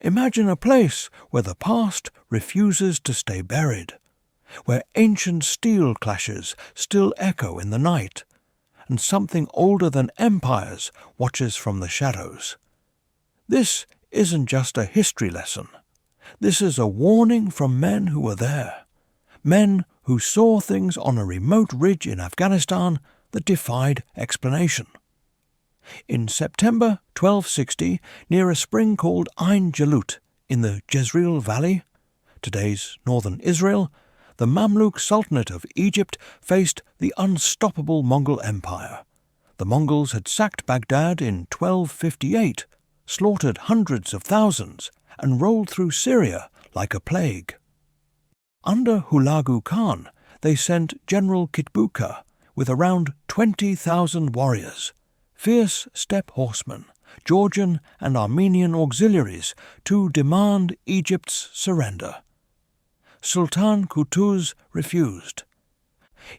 Imagine a place where the past refuses to stay buried, where ancient steel clashes still echo in the night, and something older than empires watches from the shadows. This isn't just a history lesson. This is a warning from men who were there, men who saw things on a remote ridge in Afghanistan that defied explanation. In September 1260, near a spring called Ain Jalut in the Jezreel Valley, today's northern Israel, the Mamluk Sultanate of Egypt faced the unstoppable Mongol Empire. The Mongols had sacked Baghdad in 1258, slaughtered hundreds of thousands, and rolled through Syria like a plague. Under Hulagu Khan, they sent General Kitbuka with around 20,000 warriors, fierce steppe horsemen, Georgian and Armenian auxiliaries, to demand Egypt's surrender. Sultan Qutuz refused.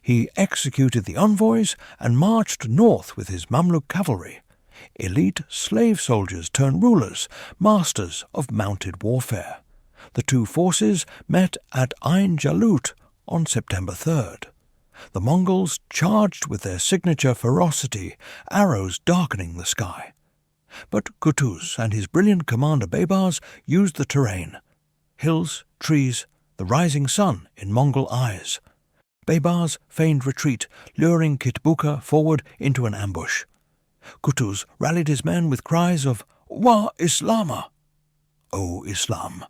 He executed the envoys and marched north with his Mamluk cavalry, elite slave soldiers turned rulers, masters of mounted warfare. The two forces met at Ain Jalut on September 3rd. The Mongols charged with their signature ferocity, arrows darkening the sky. But Qutuz and his brilliant commander Baybars used the terrain. Hills, trees, the rising sun in Mongol eyes. Baybars feigned retreat, luring Kitbuka forward into an ambush. Qutuz rallied his men with cries of "Wa Islama!" O Islam,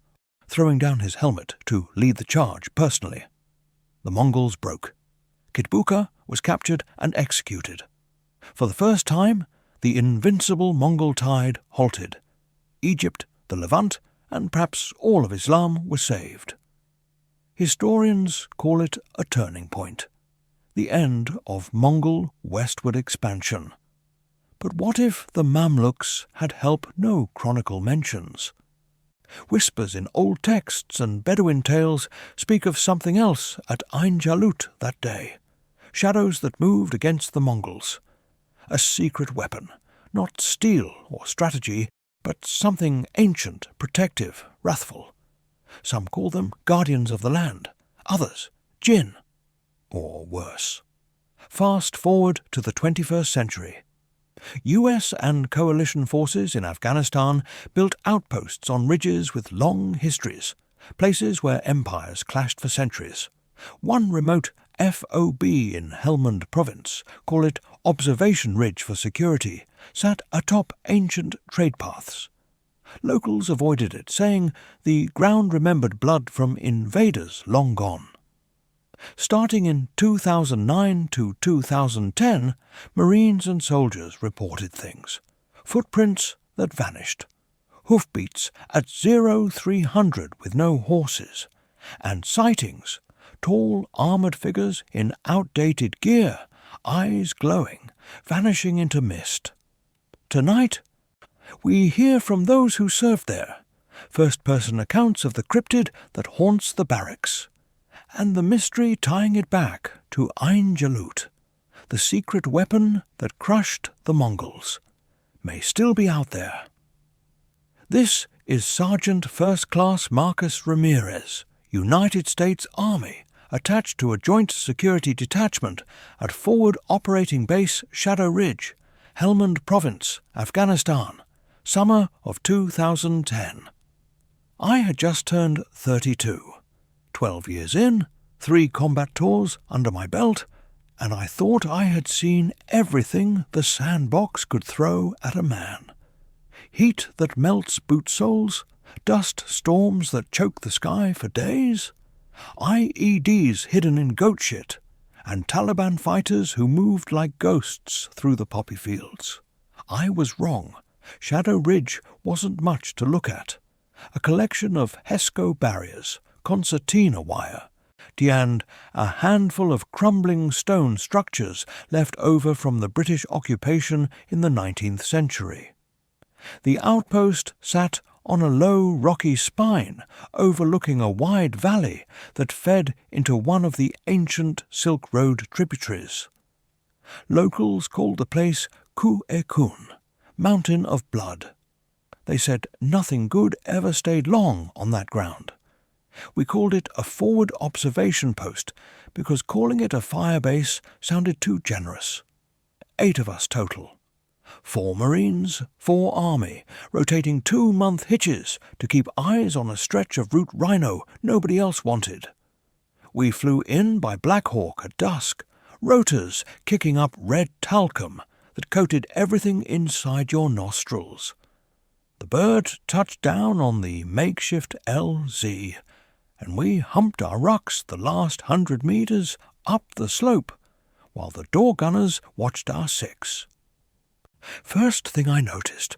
throwing down his helmet to lead the charge personally. The Mongols broke. Kitbuka was captured and executed. For the first time, the invincible Mongol tide halted. Egypt, the Levant, and perhaps all of Islam were saved. Historians call it a turning point, the end of Mongol westward expansion. But what if the Mamluks had help no chronicle mentions? Whispers in old texts and Bedouin tales speak of something else at Ain Jalut that day, shadows that moved against the Mongols. A secret weapon, not steel or strategy, but something ancient, protective, wrathful. Some call them guardians of the land, others jinn, or worse. Fast forward to the 21st century. US and coalition forces in Afghanistan built outposts on ridges with long histories, places where empires clashed for centuries. One remote FOB in Helmand province, call it Observation Ridge for security, sat atop ancient trade paths. Locals avoided it, saying the ground remembered blood from invaders long gone. Starting in 2009 to 2010, Marines and soldiers reported things. Footprints that vanished. Hoofbeats at 0300 with no horses. And sightings. Tall armoured figures in outdated gear, eyes glowing, vanishing into mist. Tonight, we hear from those who served there, first-person accounts of the cryptid that haunts the barracks, and the mystery tying it back to Ain Jalut, the secret weapon that crushed the Mongols, may still be out there. This is Sergeant First Class Marcus Ramirez, United States Army, attached to a Joint Security Detachment at Forward Operating Base Shadow Ridge, Helmand Province, Afghanistan, summer of 2010. I had just turned 32. 12 years in, 3 combat tours under my belt, and I thought I had seen everything the sandbox could throw at a man. Heat that melts boot soles, dust storms that choke the sky for days, IEDs hidden in goat shit, and Taliban fighters who moved like ghosts through the poppy fields. I was wrong. Shadow Ridge wasn't much to look at. A collection of HESCO barriers, concertina wire, and a handful of crumbling stone structures left over from the British occupation in the 19th century. The outpost sat on a low rocky spine overlooking a wide valley that fed into one of the ancient Silk Road tributaries. Locals called the place Ku-e-Kun, Mountain of Blood. They said nothing good ever stayed long on that ground. We called it a forward observation post because calling it a fire base sounded too generous. 8 of us total. 4 Marines, 4 Army, rotating 2-month hitches to keep eyes on a stretch of route rhino nobody else wanted. We flew in by Black Hawk at dusk, rotors kicking up red talcum that coated everything inside your nostrils. The bird touched down on the makeshift LZ, and we humped our rucks the last 100 meters up the slope, while the door gunners watched our 6. First thing I noticed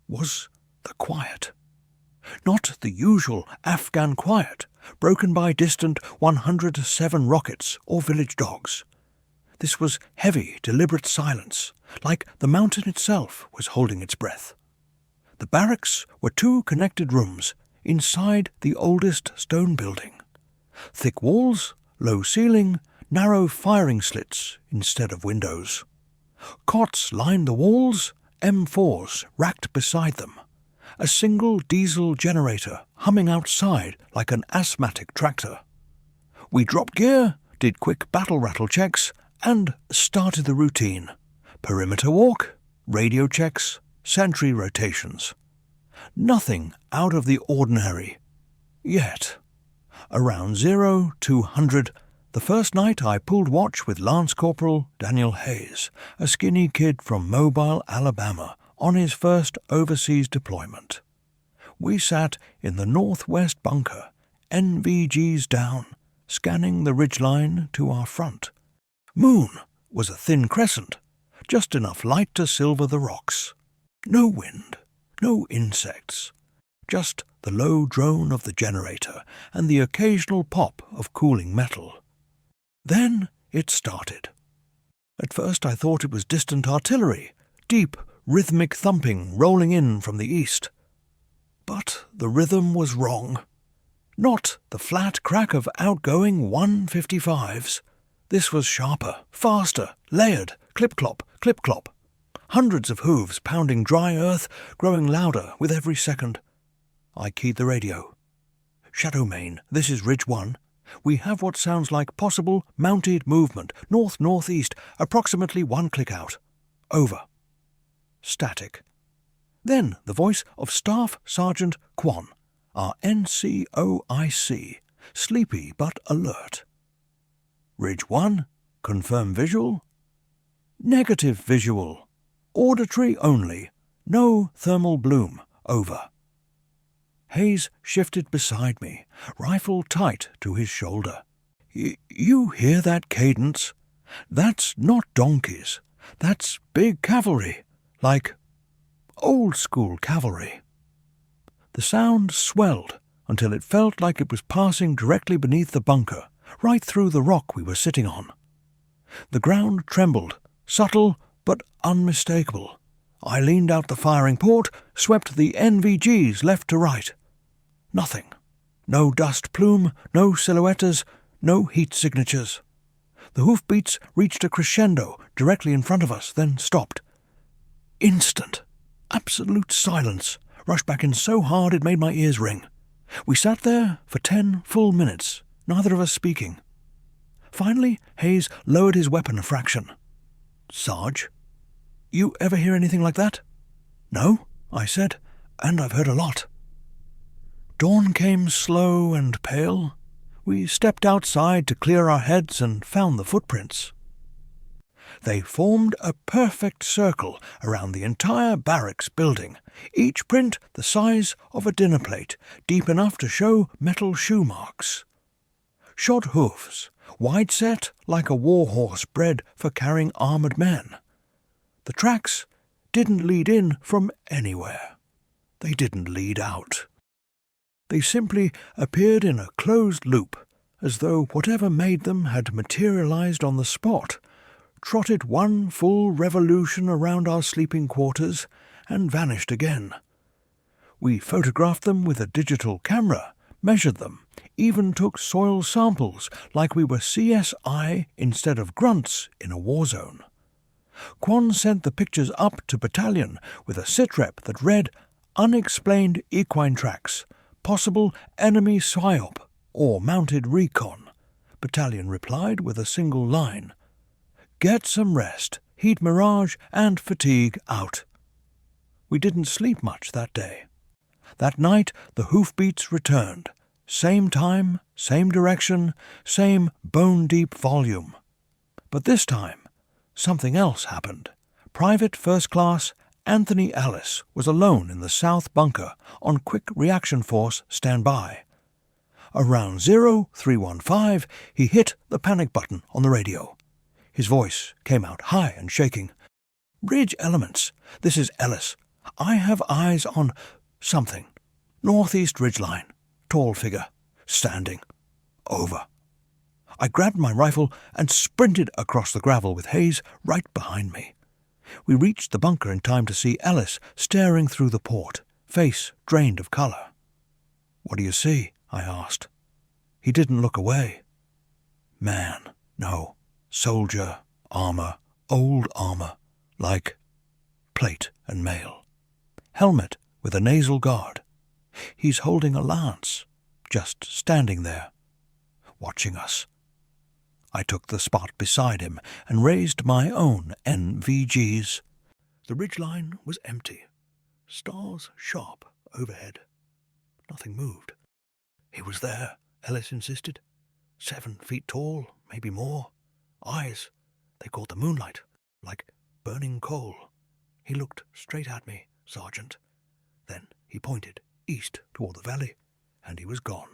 was the quiet. Not the usual Afghan quiet, broken by distant 107 rockets or village dogs. This was heavy, deliberate silence, like the mountain itself was holding its breath. The barracks were 2 connected rooms inside the oldest stone building. Thick walls, low ceiling, narrow firing slits instead of windows. Cots lined the walls, M4s racked beside them. A single diesel generator humming outside like an asthmatic tractor. We dropped gear, did quick battle rattle checks, and started the routine. Perimeter walk, radio checks, sentry rotations. Nothing out of the ordinary. Yet. Around 0 to 100, the first night I pulled watch with Lance Corporal Daniel Hayes, a skinny kid from Mobile, Alabama, on his first overseas deployment. We sat in the northwest bunker, NVGs down, scanning the ridgeline to our front. Moon was a thin crescent, just enough light to silver the rocks. No wind, no insects, just the low drone of the generator and the occasional pop of cooling metal. Then it started. At first I thought it was distant artillery, deep, rhythmic thumping rolling in from the east. But the rhythm was wrong. Not the flat crack of outgoing 155s. This was sharper, faster, layered, clip-clop, clip-clop. Hundreds of hooves pounding dry earth, growing louder with every second. I keyed the radio. Shadow Main, this is Ridge 1. We have what sounds like possible mounted movement, north-northeast, approximately 1 click out. Over. Static. Then the voice of Staff Sergeant Quan, our NCOIC, sleepy but alert. Ridge 1, confirm visual. Negative visual. Auditory only. No thermal bloom. Over. Hayes shifted beside me, rifle tight to his shoulder. You hear that cadence? That's not donkeys. That's big cavalry, like old-school cavalry. The sound swelled until it felt like it was passing directly beneath the bunker, right through the rock we were sitting on. The ground trembled, subtle but unmistakable. I leaned out the firing port, swept the NVGs left to right. Nothing. No dust plume, no silhouettes, no heat signatures. The hoofbeats reached a crescendo directly in front of us, then stopped. Instant. Absolute silence. Rushed back in so hard it made my ears ring. We sat there for 10 full minutes, neither of us speaking. Finally, Hayes lowered his weapon a fraction. Sarge, you ever hear anything like that? No, I said, and I've heard a lot. Dawn came slow and pale. We stepped outside to clear our heads and found the footprints. They formed a perfect circle around the entire barracks building, each print the size of a dinner plate, deep enough to show metal shoe marks. Shod hoofs, wide set like a warhorse bred for carrying armoured men. The tracks didn't lead in from anywhere. They didn't lead out. They simply appeared in a closed loop, as though whatever made them had materialized on the spot, trotted one full revolution around our sleeping quarters, and vanished again. We photographed them with a digital camera, measured them, even took soil samples like we were CSI instead of grunts in a war zone. Quan sent the pictures up to battalion with a sitrep that read, unexplained equine tracks, possible enemy psyop or mounted recon, Battalion replied with a single line. Get some rest, heat mirage and fatigue out. We didn't sleep much that day. That night the hoofbeats returned. Same time, same direction, same bone-deep volume. But this time, something else happened. Private First Class Anthony Ellis was alone in the south bunker on quick reaction force standby. Around 0315, he hit the panic button on the radio. His voice came out high and shaking. Ridge elements, this is Ellis. I have eyes on something. Northeast ridgeline. Tall figure. Standing. Over. I grabbed my rifle and sprinted across the gravel with Hayes right behind me. We reached the bunker in time to see Ellis staring through the port, face drained of colour. What do you see? I asked. He didn't look away. Man, no. Soldier, armour, old armour, like plate and mail. Helmet with a nasal guard. He's holding a lance, just standing there, watching us. I took the spot beside him and raised my own NVGs. The ridgeline was empty, stars sharp overhead. Nothing moved. He was there, Ellis insisted. 7 feet tall, maybe more. Eyes, they caught the moonlight, like burning coal. He looked straight at me, Sergeant. Then he pointed east toward the valley, and he was gone.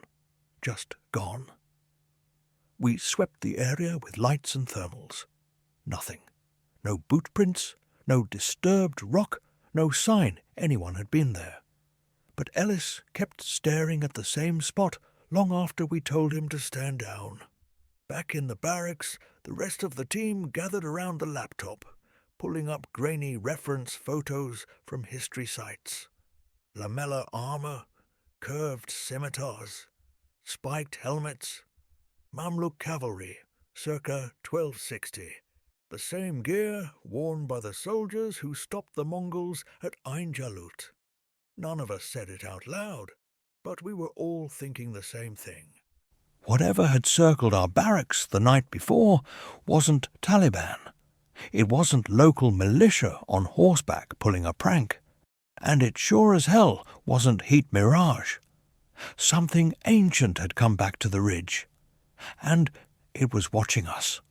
Just gone. We swept the area with lights and thermals. Nothing. No boot prints, no disturbed rock, no sign anyone had been there. But Ellis kept staring at the same spot long after we told him to stand down. Back in the barracks, the rest of the team gathered around the laptop, pulling up grainy reference photos from history sites. Lamellar armour, curved scimitars, spiked helmets, Mamluk cavalry, circa 1260. The same gear worn by the soldiers who stopped the Mongols at Ain Jalut. None of us said it out loud, but we were all thinking the same thing. Whatever had circled our barracks the night before wasn't Taliban. It wasn't local militia on horseback pulling a prank. And it sure as hell wasn't heat mirage. Something ancient had come back to the ridge, and it was watching us.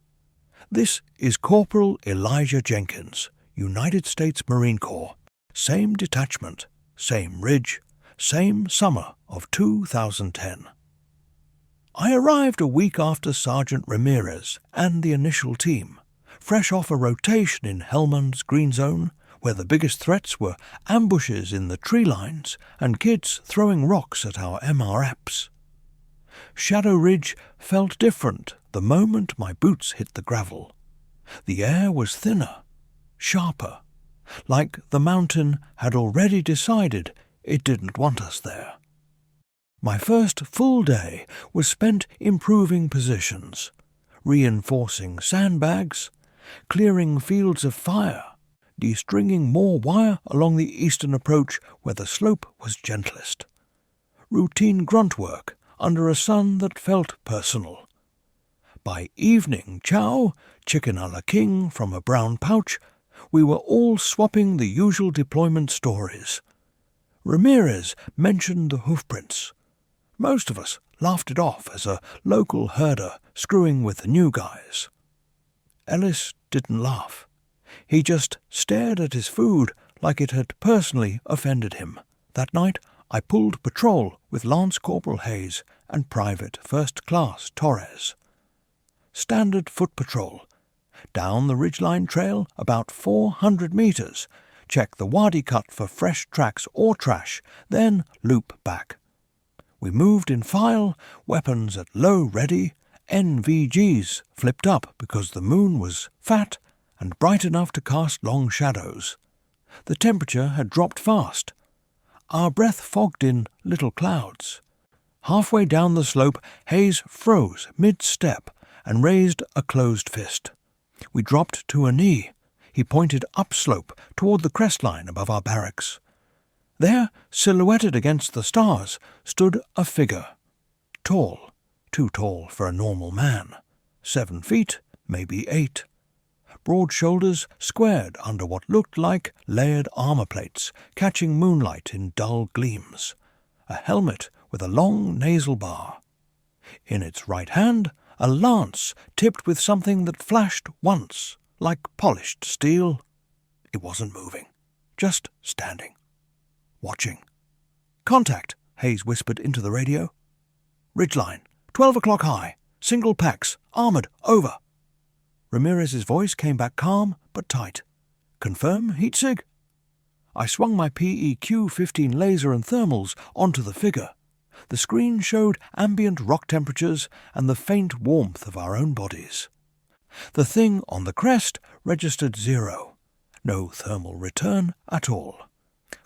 This is Corporal Elijah Jenkins, United States Marine Corps. Same detachment, same ridge, same summer of 2010. I arrived a week after Sergeant Ramirez and the initial team, fresh off a rotation in Helmand's Green Zone, where the biggest threats were ambushes in the tree lines and kids throwing rocks at our MRAPs. Shadow Ridge felt different the moment my boots hit the gravel. The air was thinner, sharper, like the mountain had already decided it didn't want us there. My first full day was spent improving positions, reinforcing sandbags, clearing fields of fire, de-stringing more wire along the eastern approach where the slope was gentlest. Routine grunt work under a sun that felt personal. By evening chow, chicken a la king from a brown pouch, we were all swapping the usual deployment stories. Ramirez mentioned the hoofprints. Most of us laughed it off as a local herder screwing with the new guys. Ellis didn't laugh. He just stared at his food like it had personally offended him. That night I pulled patrol with Lance Corporal Hayes and Private First Class Torres. Standard foot patrol. Down the ridgeline trail about 400 metres. Check the wadi cut for fresh tracks or trash, then loop back. We moved in file, weapons at low ready, NVGs flipped up because the moon was fat and bright enough to cast long shadows. The temperature had dropped fast. Our breath fogged in little clouds. Halfway down the slope, Hayes froze mid-step and raised a closed fist. We dropped to a knee. He pointed upslope toward the crest line above our barracks. There, silhouetted against the stars, stood a figure. Tall, too tall for a normal man. 7 feet, maybe 8. Broad shoulders squared under what looked like layered armor plates, catching moonlight in dull gleams. A helmet with a long nasal bar. In its right hand, a lance tipped with something that flashed once, like polished steel. It wasn't moving, just standing, watching. "Contact," Hayes whispered into the radio. "Ridgeline, 12 o'clock high, single packs, armored, over." Ramirez's voice came back calm but tight. "Confirm, Heatsig?" I swung my PEQ-15 laser and thermals onto the figure. The screen showed ambient rock temperatures and the faint warmth of our own bodies. The thing on the crest registered 0. No thermal return at all.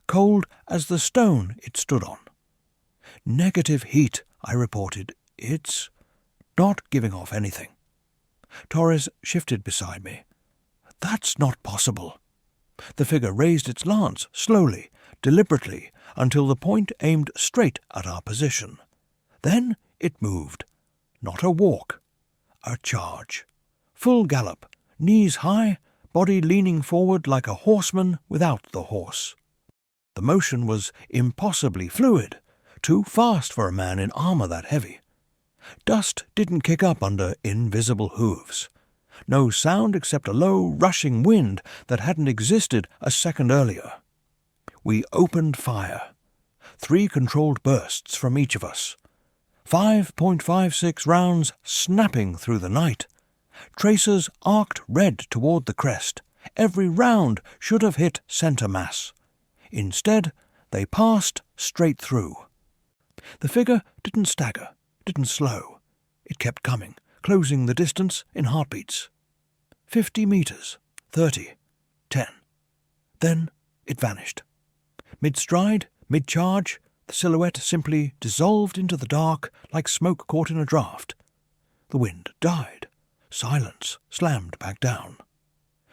Cold as the stone it stood on. "Negative heat," I reported. "It's not giving off anything." Torres shifted beside me. "That's not possible." The figure raised its lance slowly, deliberately, until the point aimed straight at our position. Then it moved. Not a walk, a charge. Full gallop, knees high, body leaning forward like a horseman without the horse. The motion was impossibly fluid, too fast for a man in armor that heavy. Dust didn't kick up under invisible hooves. No sound except a low, rushing wind that hadn't existed a second earlier. We opened fire. 3 controlled bursts from each of us. 5.56 rounds snapping through the night. Tracers arced red toward the crest. Every round should have hit center mass. Instead, they passed straight through. The figure didn't stagger, didn't slow. It kept coming, closing the distance in heartbeats. 50 meters, 30, 10. Then it vanished. Mid-stride, mid-charge, the silhouette simply dissolved into the dark like smoke caught in a draught. The wind died. Silence slammed back down.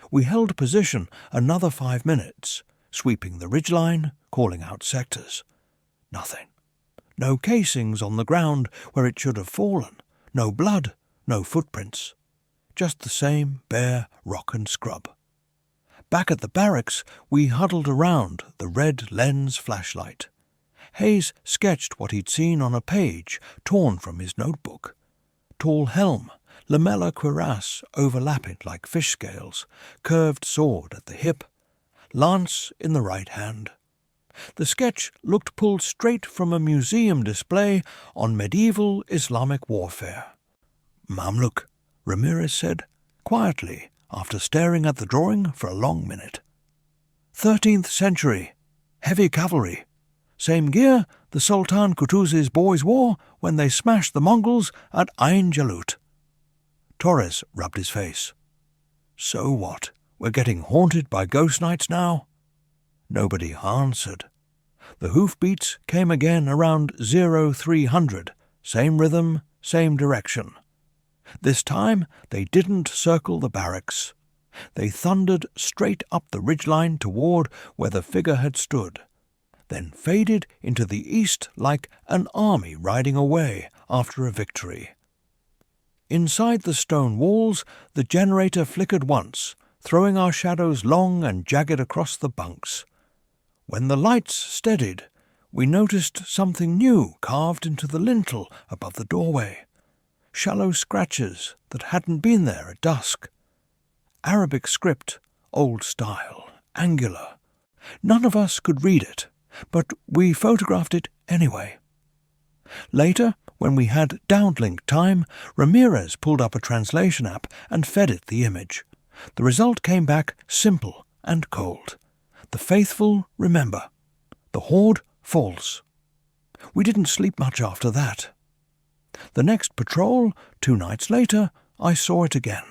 We held position another 5 minutes, sweeping the ridgeline, calling out sectors. Nothing. No casings on the ground where it should have fallen. No blood, no footprints. Just the same bare rock and scrub. Back at the barracks, we huddled around the red lens flashlight. Hayes sketched what he'd seen on a page torn from his notebook. Tall helm, lamella cuirass overlapping like fish scales, curved sword at the hip, lance in the right hand. The sketch looked pulled straight from a museum display on medieval Islamic warfare. "Mamluk," Ramirez said, quietly, after staring at the drawing for a long minute. 13th century, heavy cavalry. Same gear the Sultan Qutuz's boys wore when they smashed the Mongols at Ain Jalut. Torres rubbed his face. "So what? We're getting haunted by ghost nights now?" Nobody answered. The hoofbeats came again around 0300, same rhythm, same direction. This time they didn't circle the barracks. They thundered straight up the ridgeline toward where the figure had stood, then faded into the east like an army riding away after a victory. Inside the stone walls, the generator flickered once, throwing our shadows long and jagged across the bunks. When the lights steadied, we noticed something new carved into the lintel above the doorway. Shallow scratches that hadn't been there at dusk. Arabic script, old style, angular. None of us could read it, but we photographed it anyway. Later, when we had downlink time, Ramirez pulled up a translation app and fed it the image. The result came back simple and cold. The faithful remember. The horde falls. We didn't sleep much after that. The next patrol, 2 nights later, I saw it again.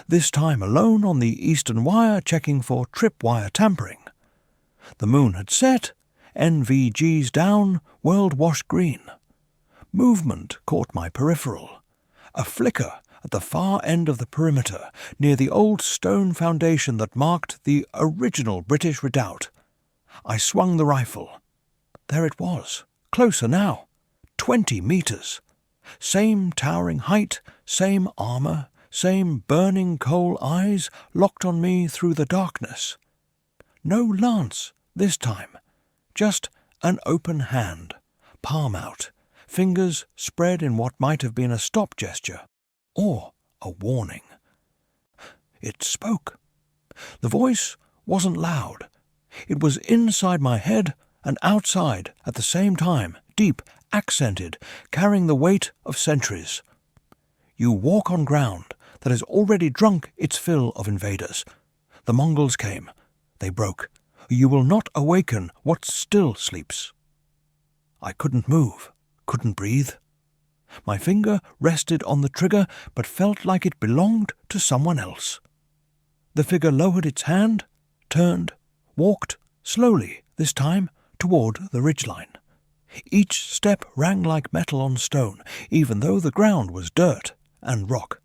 This time alone on the eastern wire checking for tripwire tampering. The moon had set, NVGs down, world washed green. Movement caught my peripheral. A flicker at the far end of the perimeter, near the old stone foundation that marked the original British redoubt. I swung the rifle. there it was, closer now, 20 meters. Same towering height, same armor, same burning coal eyes locked on me through the darkness. No lance this time, just an open hand, palm out, fingers spread in what might have been a stop gesture, or a warning. It spoke. The voice wasn't loud. It was inside my head and outside at the same time, deep, accented, carrying the weight of centuries. You walk on ground that has already drunk its fill of invaders. The Mongols came. They broke. You will not awaken what still sleeps. I couldn't move, couldn't breathe. My finger rested on the trigger, but felt like it belonged to someone else. The figure lowered its hand, turned, walked, slowly this time, toward the ridgeline. Each step rang like metal on stone, even though the ground was dirt and rock.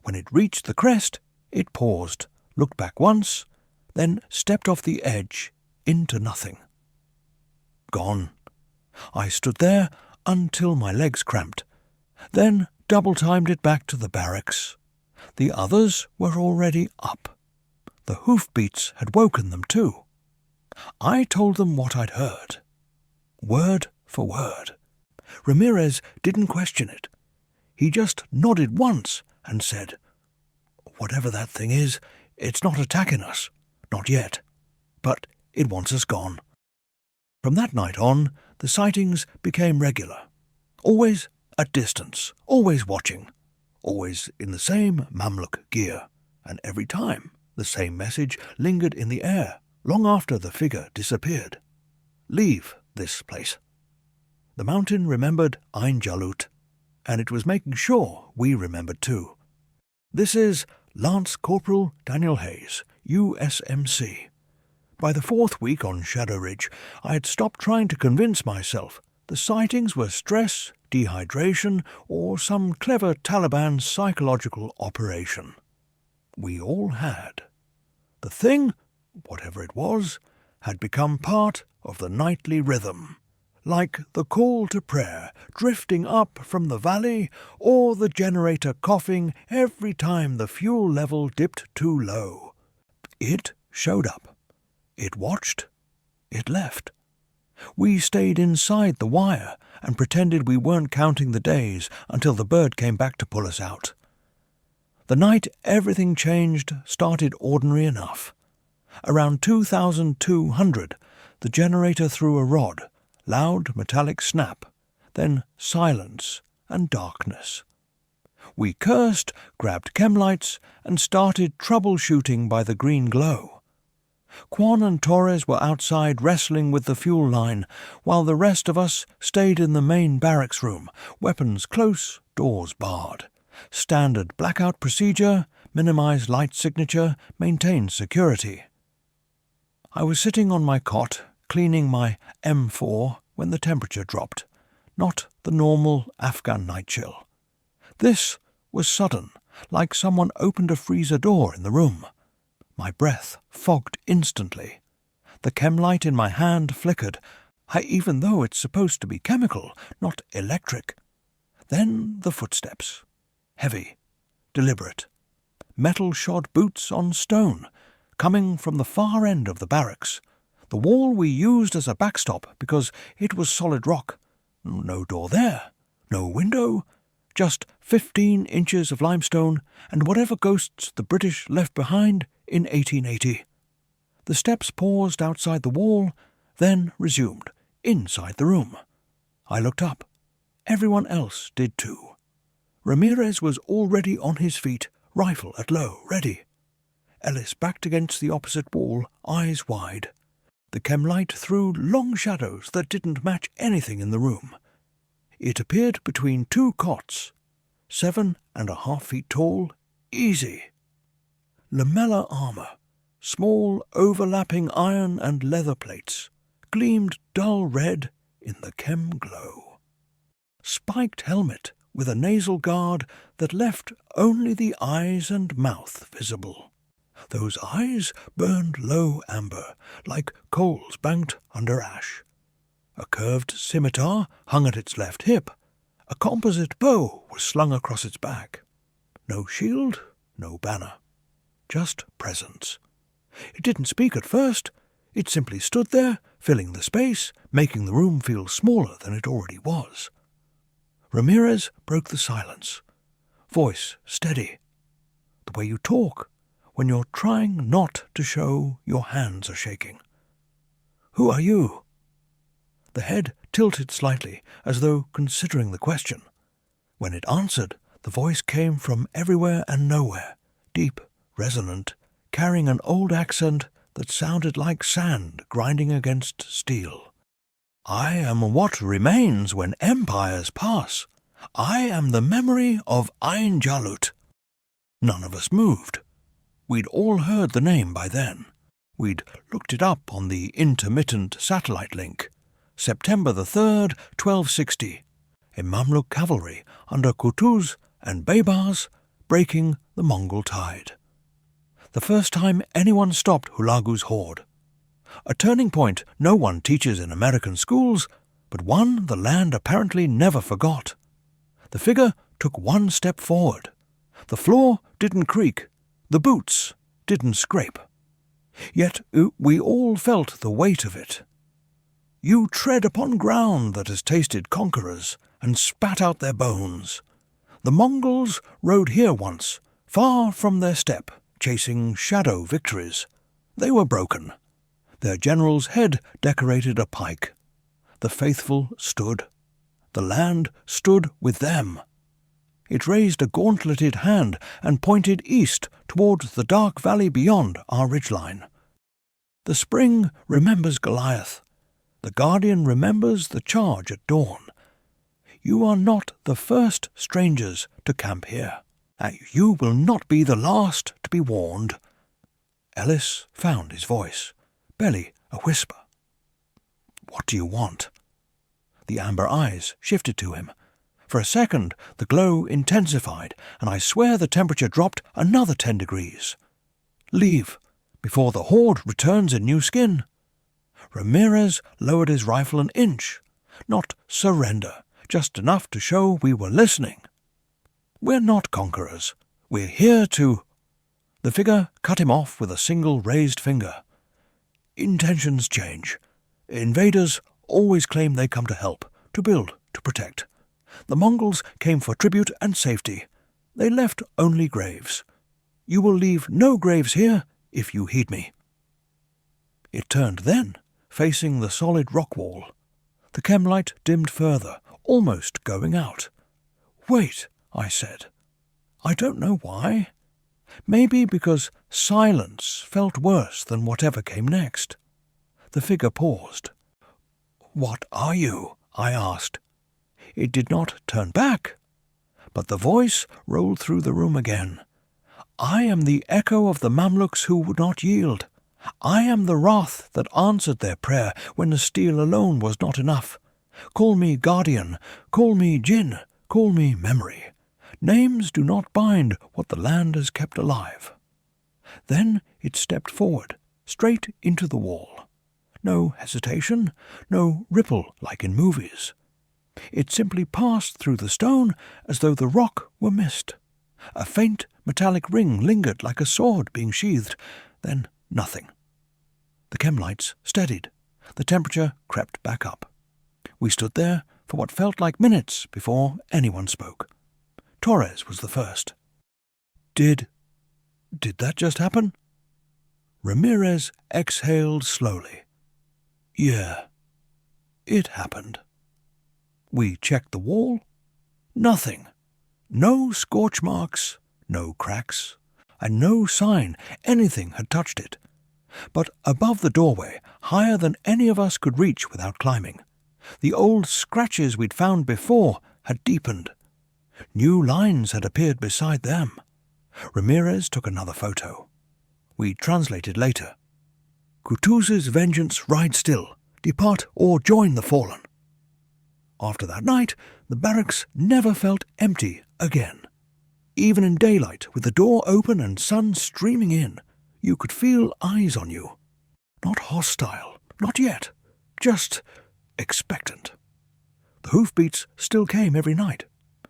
When it reached the crest, it paused, looked back once, then stepped off the edge into nothing. Gone. I stood there until my legs cramped, then double-timed it back to the barracks. The others were already up. The hoofbeats had woken them too. I told them what I'd heard, word for word. Ramirez didn't question it. He just nodded once and said, "Whatever that thing is, it's not attacking us. Not yet. But it wants us gone." From that night on, the sightings became regular. Always at distance, always watching, always in the same Mamluk gear, and every time the same message lingered in the air long after the figure disappeared. Leave this place. The mountain remembered Ain Jalut, and it was making sure we remembered too. This is Lance Corporal Daniel Hayes, USMC. By the 4th week on Shadow Ridge, I had stopped trying to convince myself the sightings were stress, dehydration, or some clever Taliban psychological operation. We all had. The thing, whatever it was, had become part of the nightly rhythm, like the call to prayer drifting up from the valley or the generator coughing every time the fuel level dipped too low. It showed up. It watched. It left. We stayed inside the wire and pretended we weren't counting the days until the bird came back to pull us out. The night everything changed started ordinary enough. Around 2200, the generator threw a rod, loud metallic snap, then silence and darkness. We cursed, grabbed chemlights, and started troubleshooting by the green glow. Quan and Torres were outside wrestling with the fuel line, while the rest of us stayed in the main barracks room, weapons close, doors barred. Standard blackout procedure, minimize light signature, maintain security. I was sitting on my cot, cleaning my M4 when the temperature dropped. Not the normal Afghan night chill. This was sudden, like someone opened a freezer door in the room. My breath fogged instantly. The chemlight in my hand flickered, even though it's supposed to be chemical, not electric. Then the footsteps. Heavy, deliberate. Metal-shod boots on stone, coming from the far end of the barracks. The wall we used as a backstop because it was solid rock. No door there, no window, just 15 inches of limestone and whatever ghosts the British left behind in 1880. The steps paused outside the wall, then resumed, inside the room. I looked up. Everyone else did too. Ramirez was already on his feet, rifle at low, ready. Ellis backed against the opposite wall, eyes wide. The chemlight threw long shadows that didn't match anything in the room. It appeared between two cots, 7.5 feet tall, easy. Lamella armor, small overlapping iron and leather plates, gleamed dull red in the chem glow. Spiked helmet with a nasal guard that left only the eyes and mouth visible. Those eyes burned low amber, like coals banked under ash. A curved scimitar hung at its left hip. A composite bow was slung across its back. No shield, no banner. Just presence. It didn't speak at first. It simply stood there, filling the space, making the room feel smaller than it already was. Ramirez broke the silence. Voice steady. The way you talk when you're trying not to show your hands are shaking. Who are you? The head tilted slightly, as though considering the question. When it answered, the voice came from everywhere and nowhere, deep, resonant, carrying an old accent that sounded like sand grinding against steel. I am what remains when empires pass. I am the memory of Ain Jalut. None of us moved. We'd all heard the name by then. We'd looked it up on the intermittent satellite link. September the 3rd, 1260. A Mamluk cavalry under Kutuz and Baybars breaking the Mongol tide. The first time anyone stopped Hulagu's horde. A turning point no one teaches in American schools, but one the land apparently never forgot. The figure took one step forward. The floor didn't creak. The boots didn't scrape. Yet we all felt the weight of it. You tread upon ground that has tasted conquerors and spat out their bones. The Mongols rode here once, far from their step, chasing shadow victories. They were broken. Their general's head decorated a pike. The faithful stood. The land stood with them. It raised a gauntleted hand and pointed east towards the dark valley beyond our ridgeline. The spring remembers Goliath. The guardian remembers the charge at dawn. You are not the first strangers to camp here. You will not be the last to be warned. Ellis found his voice, barely a whisper. What do you want? The amber eyes shifted to him. For a second, the glow intensified, and I swear the temperature dropped another 10 degrees. Leave, before the horde returns in new skin. Ramirez lowered his rifle an inch. Not surrender, just enough to show we were listening. We're not conquerors. We're here to... The figure cut him off with a single raised finger. Intentions change. Invaders always claim they come to help, to build, to protect. The Mongols came for tribute and safety. They left only graves. You will leave no graves here if you heed me. It turned then, facing the solid rock wall. The chem light dimmed further, almost going out. Wait, I said. I don't know why. Maybe because silence felt worse than whatever came next. The figure paused. What are you? I asked. It did not turn back, but the voice rolled through the room again. I am the echo of the Mamluks who would not yield. I am the wrath that answered their prayer when the steel alone was not enough. Call me guardian, call me Jinn, call me memory. Names do not bind what the land has kept alive. Then it stepped forward, straight into the wall. No hesitation, no ripple like in movies. It simply passed through the stone as though the rock were mist. A faint metallic ring lingered like a sword being sheathed, then nothing. The chem lights steadied. The temperature crept back up. We stood there for what felt like minutes before anyone spoke. Torres was the first. Did that just happen? Ramirez exhaled slowly. Yeah, it happened. We checked the wall. Nothing. No scorch marks, no cracks, and no sign anything had touched it. But above the doorway, higher than any of us could reach without climbing, the old scratches we'd found before had deepened. New lines had appeared beside them. Ramirez took another photo. We translated later. Kutuz's vengeance ride still, depart or join the fallen. After that night, the barracks never felt empty again. Even in daylight, with the door open and sun streaming in, you could feel eyes on you. Not hostile, not yet, just expectant. The hoofbeats still came every night,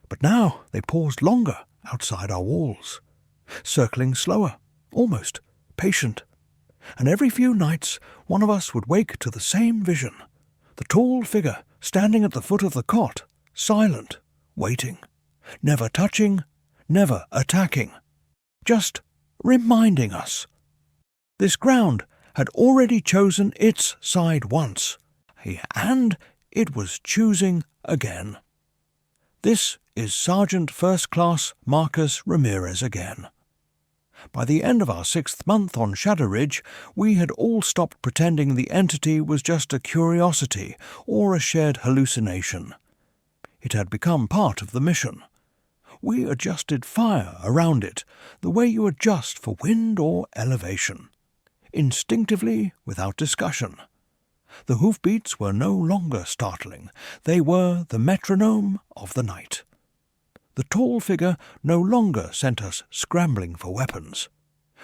but now they paused longer outside our walls, circling slower, almost patient. And every few nights one of us would wake to the same vision, the tall figure standing at the foot of the cot, silent, waiting, never touching, never attacking, just reminding us. This ground had already chosen its side once, and it was choosing again. This is Sergeant First Class Marcus Ramirez again. By the end of our 6th month on Shadow Ridge, we had all stopped pretending the entity was just a curiosity or a shared hallucination. It had become part of the mission. We adjusted fire around it, the way you adjust for wind or elevation, instinctively, without discussion. The hoofbeats were no longer startling. They were the metronome of the night. The tall figure no longer sent us scrambling for weapons.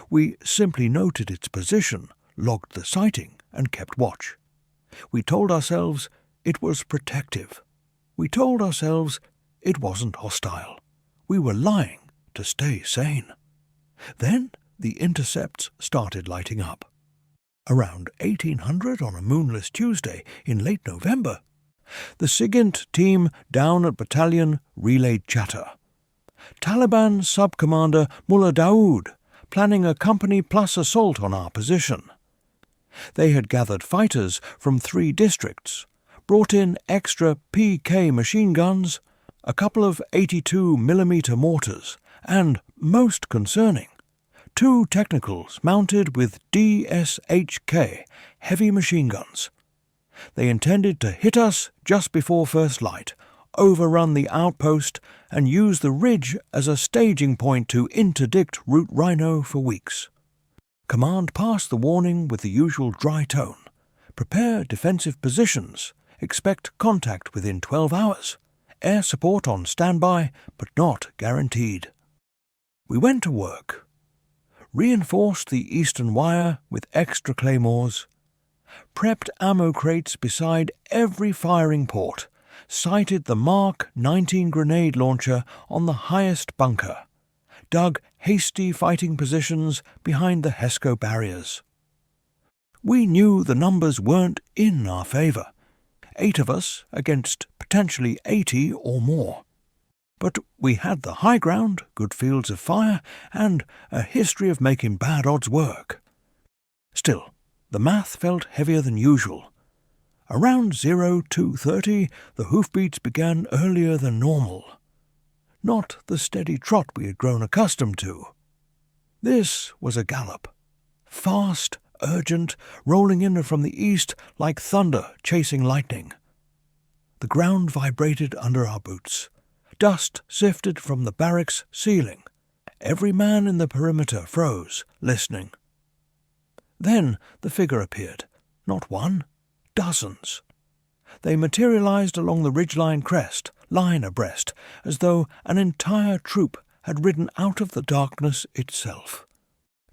We simply noted its position, logged the sighting, and kept watch. We told ourselves it was protective. We told ourselves it wasn't hostile. We were lying to stay sane. Then the intercepts started lighting up. Around 1800 on a moonless Tuesday in late November, the SIGINT team down at Battalion relayed chatter. Taliban Sub-Commander Mullah Daoud planning a company plus assault on our position. They had gathered fighters from 3 districts, brought in extra PK machine guns, a couple of 82mm mortars, and, most concerning, 2 technicals mounted with DSHK heavy machine guns. They intended to hit us just before first light, overrun the outpost, and use the ridge as a staging point to interdict Route Rhino for weeks. Command passed the warning with the usual dry tone. Prepare defensive positions. Expect contact within 12 hours. Air support on standby, but not guaranteed. We went to work. Reinforced the eastern wire with extra claymores. Prepped ammo crates beside every firing port. Sighted the Mark 19 grenade launcher on the highest bunker. Dug hasty fighting positions behind the HESCO barriers. We knew the numbers weren't in our favour. 8 of us against potentially 80 or more. But we had the high ground, good fields of fire, and a history of making bad odds work. Still, the math felt heavier than usual. Around 0230, the hoofbeats began earlier than normal. Not the steady trot we had grown accustomed to. This was a gallop. Fast, urgent, rolling in from the east like thunder chasing lightning. The ground vibrated under our boots. Dust sifted from the barracks ceiling. Every man in the perimeter froze, listening. Then the figure appeared. Not one, dozens. They materialized along the ridgeline crest, line abreast, as though an entire troop had ridden out of the darkness itself.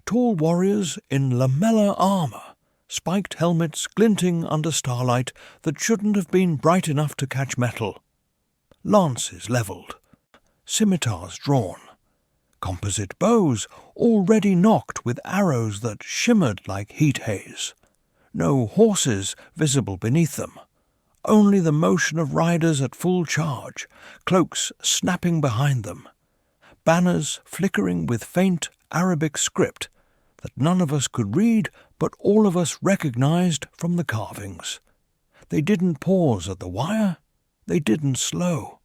Tall warriors in lamellar armour, spiked helmets glinting under starlight that shouldn't have been bright enough to catch metal. Lances levelled, scimitars drawn, composite bows already nocked with arrows that shimmered like heat haze. No horses visible beneath them, only the motion of riders at full charge, cloaks snapping behind them, banners flickering with faint Arabic script that none of us could read but all of us recognized from the carvings. They didn't pause at the wire, they didn't slow.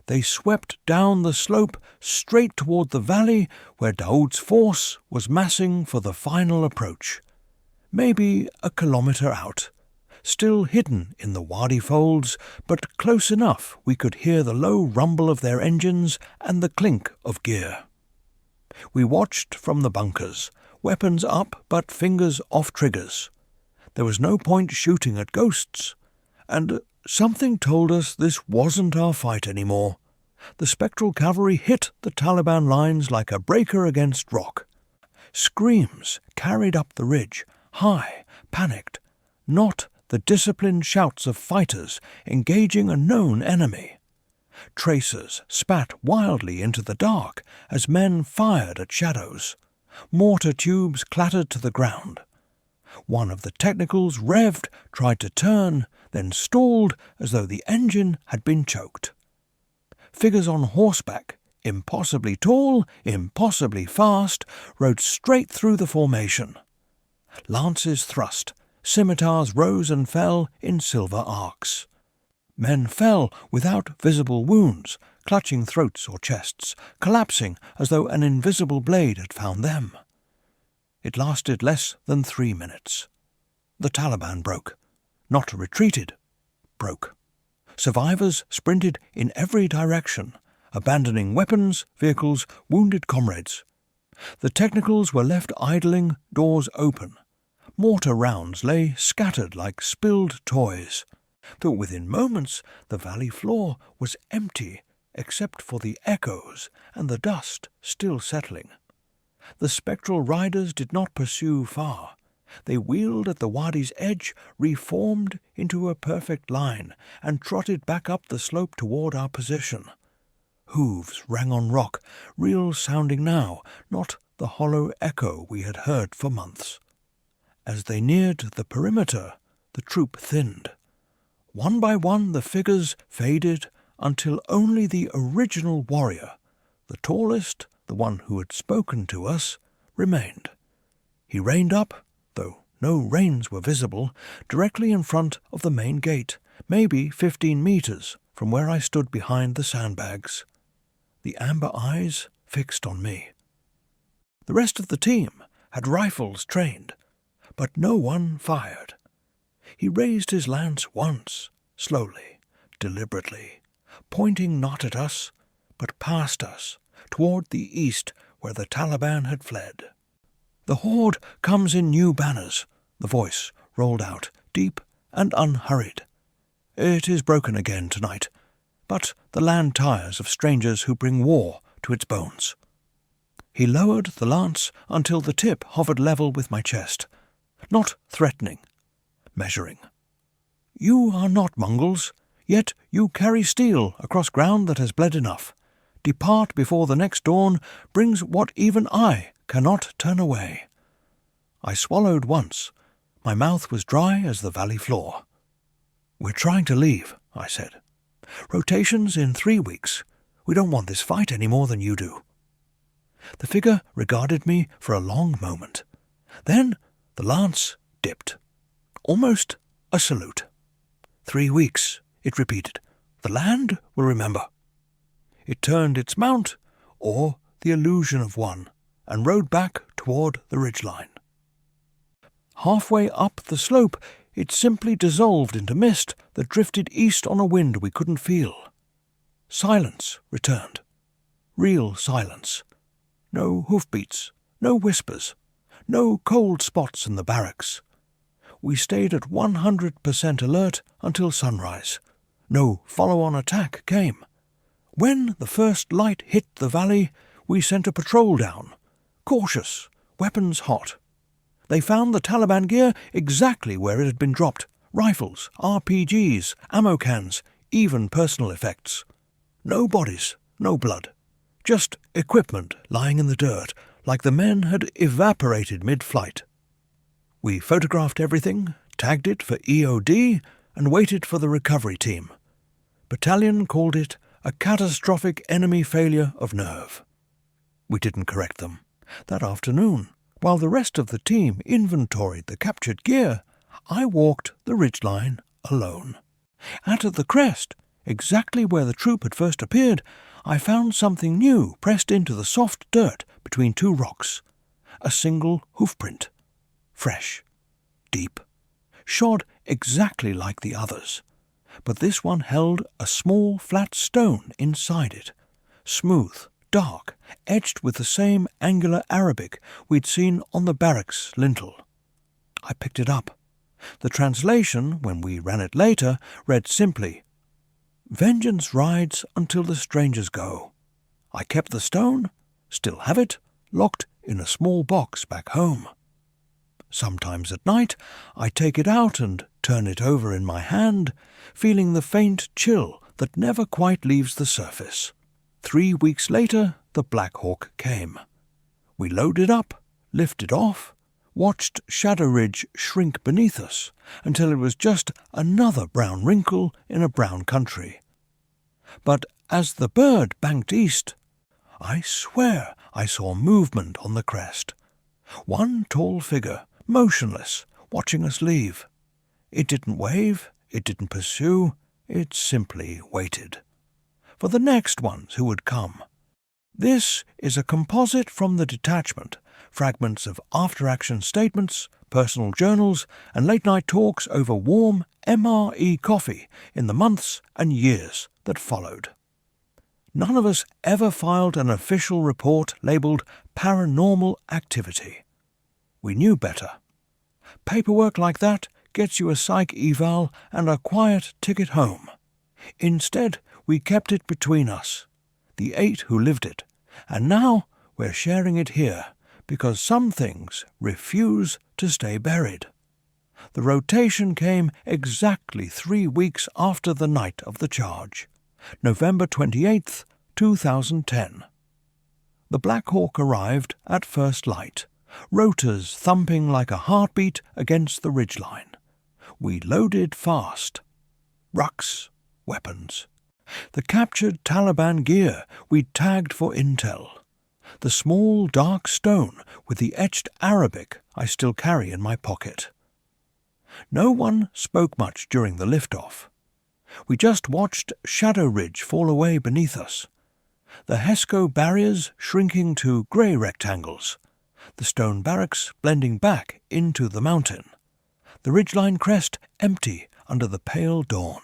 They swept down the slope straight toward the valley where Daoud's force was massing for the final approach. Maybe a kilometre out, still hidden in the wadi folds, but close enough we could hear the low rumble of their engines and the clink of gear. We watched from the bunkers, weapons up but fingers off triggers. There was no point shooting at ghosts, and something told us this wasn't our fight anymore. The spectral cavalry hit the Taliban lines like a breaker against rock. Screams carried up the ridge, high, panicked, not the disciplined shouts of fighters engaging a known enemy. Tracers spat wildly into the dark as men fired at shadows. Mortar tubes clattered to the ground. One of the technicals revved, tried to turn, then stalled as though the engine had been choked. Figures on horseback, impossibly tall, impossibly fast, rode straight through the formation. Lances thrust, scimitars rose and fell in silver arcs. Men fell without visible wounds, clutching throats or chests, collapsing as though an invisible blade had found them. It lasted less than 3 minutes. The Taliban broke. Not retreated. Broke. Survivors sprinted in every direction, abandoning weapons, vehicles, wounded comrades. The technicals were left idling, doors open. Mortar rounds lay scattered like spilled toys. But within moments the valley floor was empty, except for the echoes and the dust still settling. The spectral riders did not pursue far. They wheeled at the wadi's edge, reformed into a perfect line, and trotted back up the slope toward our position. Hooves rang on rock, real sounding now, not the hollow echo we had heard for months. As they neared the perimeter, the troop thinned. One by one the figures faded until only the original warrior, the tallest, the one who had spoken to us, remained. He reined up, though no reins were visible, directly in front of the main gate, maybe 15 meters from where I stood behind the sandbags. The amber eyes fixed on me. The rest of the team had rifles trained, but no one fired. He raised his lance once, slowly, deliberately, pointing not at us, but past us, toward the east where the Taliban had fled. "The horde comes in new banners," the voice rolled out, deep and unhurried. "It is broken again tonight, but the land tires of strangers who bring war to its bones." He lowered the lance until the tip hovered level with my chest, not threatening, measuring. "You are not Mongols, yet you carry steel across ground that has bled enough. Depart before the next dawn brings what even I cannot turn away." I swallowed once. My mouth was dry as the valley floor. "We're trying to leave," I said. "Rotations in 3 weeks. We don't want this fight any more than you do." The figure regarded me for a long moment. Then the lance dipped. Almost a salute. 3 weeks, it repeated. "The land will remember." It turned its mount, or the illusion of one, and rode back toward the ridgeline. Halfway up the slope, it simply dissolved into mist that drifted east on a wind we couldn't feel. Silence returned. Real silence. No hoofbeats, no whispers, no cold spots in the barracks. We stayed at 100% alert until sunrise. No follow-on attack came. When the first light hit the valley, we sent a patrol down, cautious, weapons hot. They found the Taliban gear exactly where it had been dropped: rifles, RPGs, ammo cans, even personal effects. No bodies, no blood. Just equipment lying in the dirt, like the men had evaporated mid-flight. We photographed everything, tagged it for EOD, and waited for the recovery team. Battalion called it a catastrophic enemy failure of nerve. We didn't correct them. That afternoon, while the rest of the team inventoried the captured gear, I walked the ridgeline alone. At the crest, exactly where the troop had first appeared, I found something new pressed into the soft dirt between 2 rocks. A single hoofprint. Fresh. Deep. Shod exactly like the others. But this one held a small flat stone inside it. Smooth, dark, etched with the same angular Arabic we'd seen on the barracks lintel. I picked it up. The translation, when we ran it later, read simply, "Vengeance rides until the strangers go." I kept the stone, still have it, locked in a small box back home. Sometimes at night I take it out and turn it over in my hand, feeling the faint chill that never quite leaves the surface. 3 weeks later, the Black Hawk came. We loaded up, lifted off, watched Shadow Ridge shrink beneath us until it was just another brown wrinkle in a brown country. But as the bird banked east, I swear I saw movement on the crest. One tall figure, motionless, watching us leave. It didn't wave, it didn't pursue, it simply waited for the next ones who would come. This is a composite from the detachment, fragments of after-action statements, personal journals, and late-night talks over warm MRE coffee in the months and years that followed. None of us ever filed an official report labelled paranormal activity. We knew better. Paperwork like that gets you a psych eval and a quiet ticket home. Instead, we kept it between us, the 8 who lived it, and now we're sharing it here because some things refuse to stay buried. The rotation came exactly 3 weeks after the night of the charge, November 28th, 2010. The Black Hawk arrived at first light, rotors thumping like a heartbeat against the ridgeline. We loaded fast. Rucks, weapons. The captured Taliban gear we'd tagged for intel. The small dark stone with the etched Arabic I still carry in my pocket. No one spoke much during the liftoff. We just watched Shadow Ridge fall away beneath us, the Hesco barriers shrinking to grey rectangles, the stone barracks blending back into the mountain, the ridgeline crest empty under the pale dawn.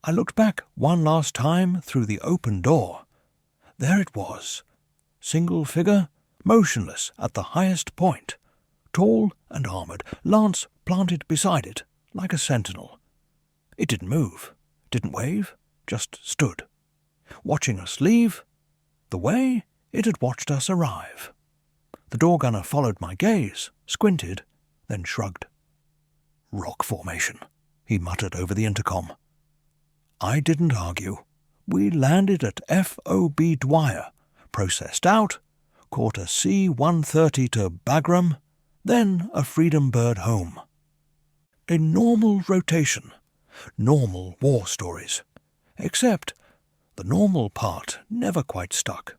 I looked back one last time through the open door. There it was, single figure, motionless at the highest point, tall and armoured, lance planted beside it like a sentinel. It didn't move, didn't wave, just stood, watching us leave the way it had watched us arrive. The door gunner followed my gaze, squinted, then shrugged. "Rock formation," he muttered over the intercom. I didn't argue. We landed at FOB Dwyer, processed out, caught a C-130 to Bagram, then a Freedom Bird home. A normal rotation, normal war stories, except the normal part never quite stuck.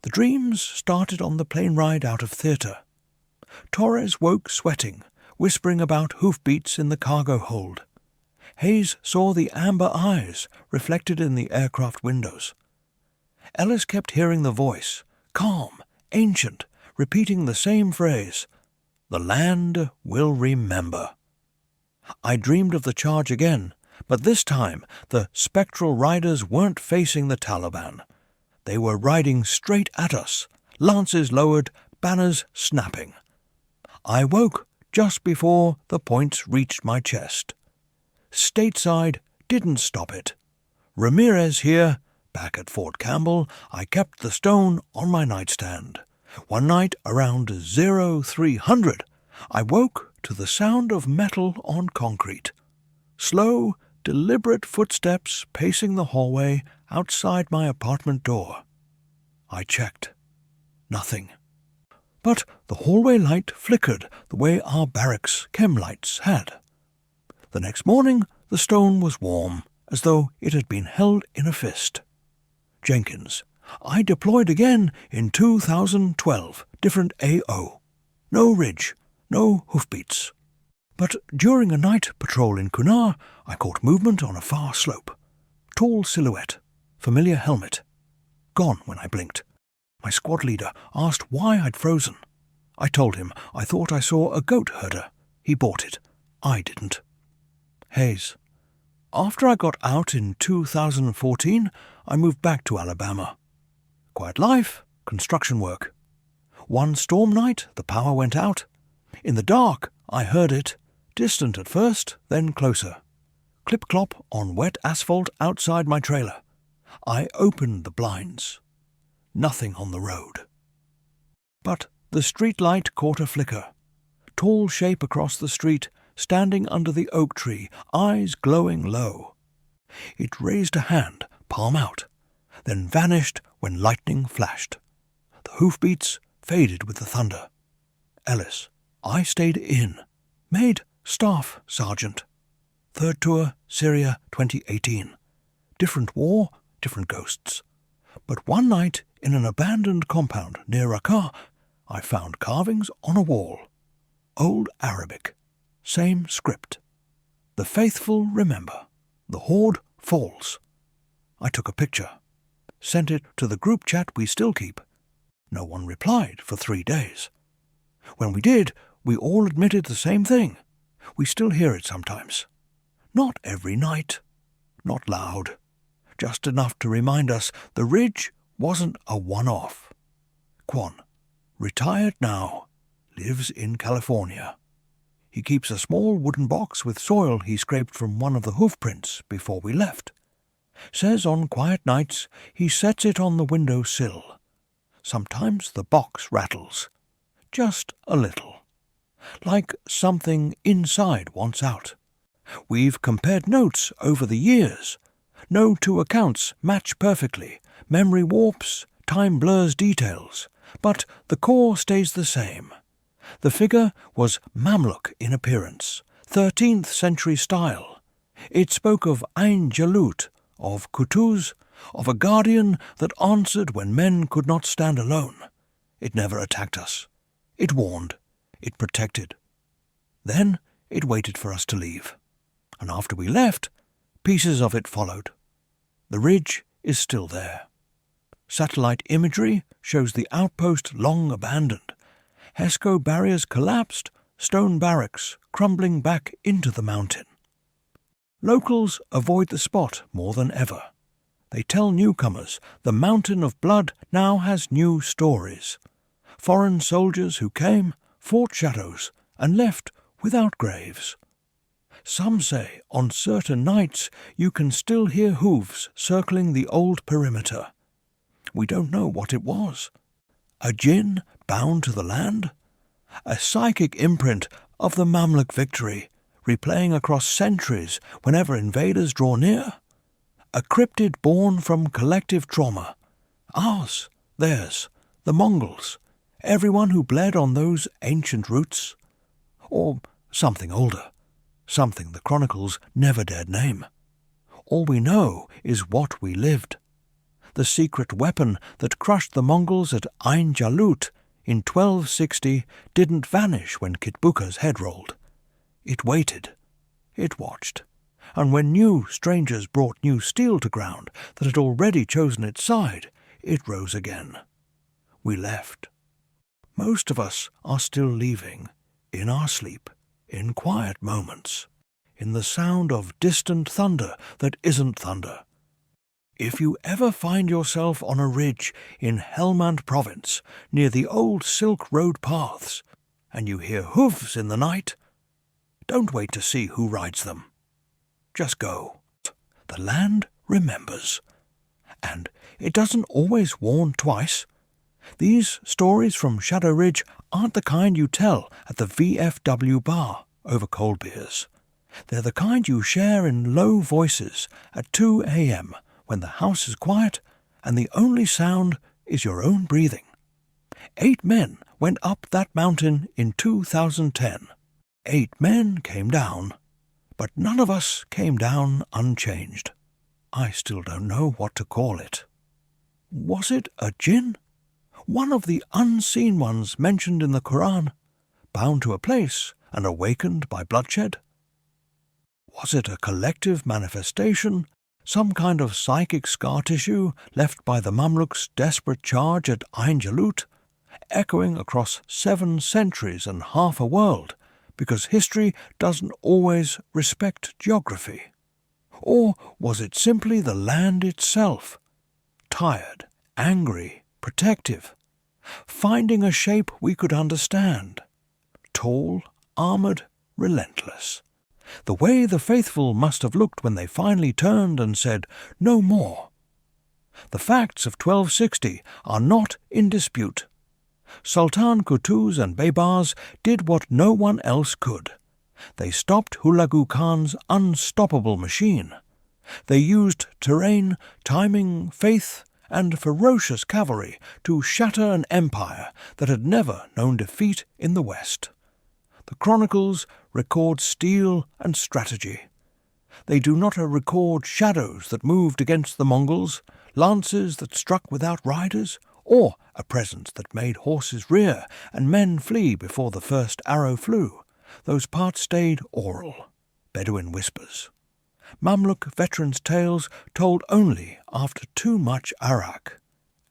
The dreams started on the plane ride out of theatre. Torres woke sweating, whispering about hoofbeats in the cargo hold. Hayes saw the amber eyes reflected in the aircraft windows. Ellis kept hearing the voice, calm, ancient, repeating the same phrase, "The land will remember." I dreamed of the charge again, but this time the spectral riders weren't facing the Taliban. They were riding straight at us, lances lowered, banners snapping. I woke just before the points reached my chest. Stateside didn't stop it. Ramirez here, back at Fort Campbell, I kept the stone on my nightstand. One night around 0300, I woke to the sound of metal on concrete. Slow, deliberate footsteps pacing the hallway outside my apartment door. I checked. Nothing. But the hallway light flickered the way our barracks chem lights had. The next morning, the stone was warm, as though it had been held in a fist. Jenkins. I deployed again in 2012, different AO. No ridge, no hoofbeats. But during a night patrol in Kunar, I caught movement on a far slope. Tall silhouette, familiar helmet. Gone when I blinked. My squad leader asked why I'd frozen. I told him I thought I saw a goat herder. He bought it. I didn't. Hayes. After I got out in 2014, I moved back to Alabama. Quiet life, construction work. One storm night, the power went out. In the dark, I heard it, distant at first, then closer. Clip-clop on wet asphalt outside my trailer. I opened the blinds. Nothing on the road. But the street light caught a flicker. Tall shape across the street, standing under the oak tree, eyes glowing low. It raised a hand, palm out, then vanished when lightning flashed. The hoofbeats faded with the thunder. Ellis, I stayed in. Made Staff Sergeant. Third tour, Syria 2018. Different war, different ghosts. But one night in an abandoned compound near Raqqa, I found carvings on a wall. Old Arabic. Same script. The faithful remember. The horde falls. I took a picture. Sent it to the group chat we still keep. No one replied for 3 days. When we did, we all admitted the same thing. We still hear it sometimes. Not every night. Not loud. Just enough to remind us the ridge wasn't a one-off. Quan, retired now, lives in California. He keeps a small wooden box with soil he scraped from one of the hoof prints before we left. Says on quiet nights he sets it on the window sill. Sometimes the box rattles. Just a little. Like something inside wants out. We've compared notes over the years. No two accounts match perfectly. Memory warps, time blurs details. But the core stays the same. The figure was Mamluk in appearance, 13th century style. It spoke of Ain Jalut, of Kutuz, of a guardian that answered when men could not stand alone. It never attacked us. It warned. It protected. Then it waited for us to leave. And after we left, pieces of it followed. The ridge is still there. Satellite imagery shows the outpost long abandoned. Hesco barriers collapsed, stone barracks crumbling back into the mountain. Locals avoid the spot more than ever. They tell newcomers the mountain of blood now has new stories. Foreign soldiers who came, fought shadows, and left without graves. Some say on certain nights you can still hear hooves circling the old perimeter. We don't know what it was. A jinn bound to the land? A psychic imprint of the Mamluk victory, replaying across centuries whenever invaders draw near? A cryptid born from collective trauma. Ours, theirs, the Mongols, everyone who bled on those ancient roots? Or something older, something the chronicles never dared name. All we know is what we lived. The secret weapon that crushed the Mongols at Ain Jalut in 1260 didn't vanish when Kitbuka's head rolled. It waited. It watched. And when new strangers brought new steel to ground that had already chosen its side, it rose again. We left. Most of us are still leaving, in our sleep, in quiet moments, in the sound of distant thunder that isn't thunder. If you ever find yourself on a ridge in Helmand province, near the old Silk Road paths, and you hear hooves in the night, don't wait to see who rides them. Just go. The land remembers. And it doesn't always warn twice. These stories from Shadow Ridge aren't the kind you tell at the VFW bar over cold beers. They're the kind you share in low voices at 2 a.m. when the house is quiet and the only sound is your own breathing. 8 men went up that mountain in 2010. 8 men came down, but none of us came down unchanged. I still don't know what to call it. Was it a jinn? One of the unseen ones mentioned in the Quran, bound to a place and awakened by bloodshed? Was it a collective manifestation, some kind of psychic scar tissue left by the Mamluks' desperate charge at Ain Jalut, echoing across 7 centuries and half a world, because history doesn't always respect geography? Or was it simply the land itself, tired, angry, protective, finding a shape we could understand, tall, armoured, relentless, the way the faithful must have looked when they finally turned and said, "No more"? The facts of 1260 are not in dispute. Sultan Qutuz and Baybars did what no one else could. They stopped Hulagu Khan's unstoppable machine. They used terrain, timing, faith, and ferocious cavalry to shatter an empire that had never known defeat in the West. The chronicles record steel and strategy. They do not record shadows that moved against the Mongols, lances that struck without riders, or a presence that made horses rear and men flee before the first arrow flew. Those parts stayed oral, Bedouin whispers. Mamluk veterans' tales told only after too much arak.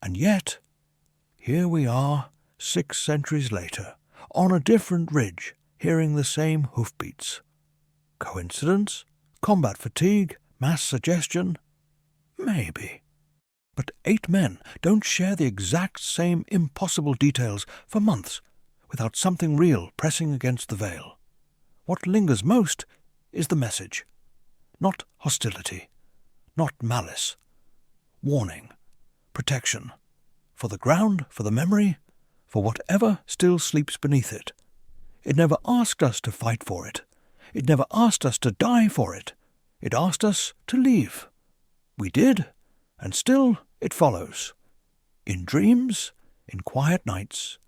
And yet, here we are, 6 centuries later, on a different ridge, hearing the same hoofbeats. Coincidence? Combat fatigue? Mass suggestion? Maybe. But 8 men don't share the exact same impossible details for months without something real pressing against the veil. What lingers most is the message. Not hostility, not malice. Warning, protection, for the ground, for the memory, for whatever still sleeps beneath it. It never asked us to fight for it. It never asked us to die for it. It asked us to leave. We did, and still it follows. In dreams, in quiet nights,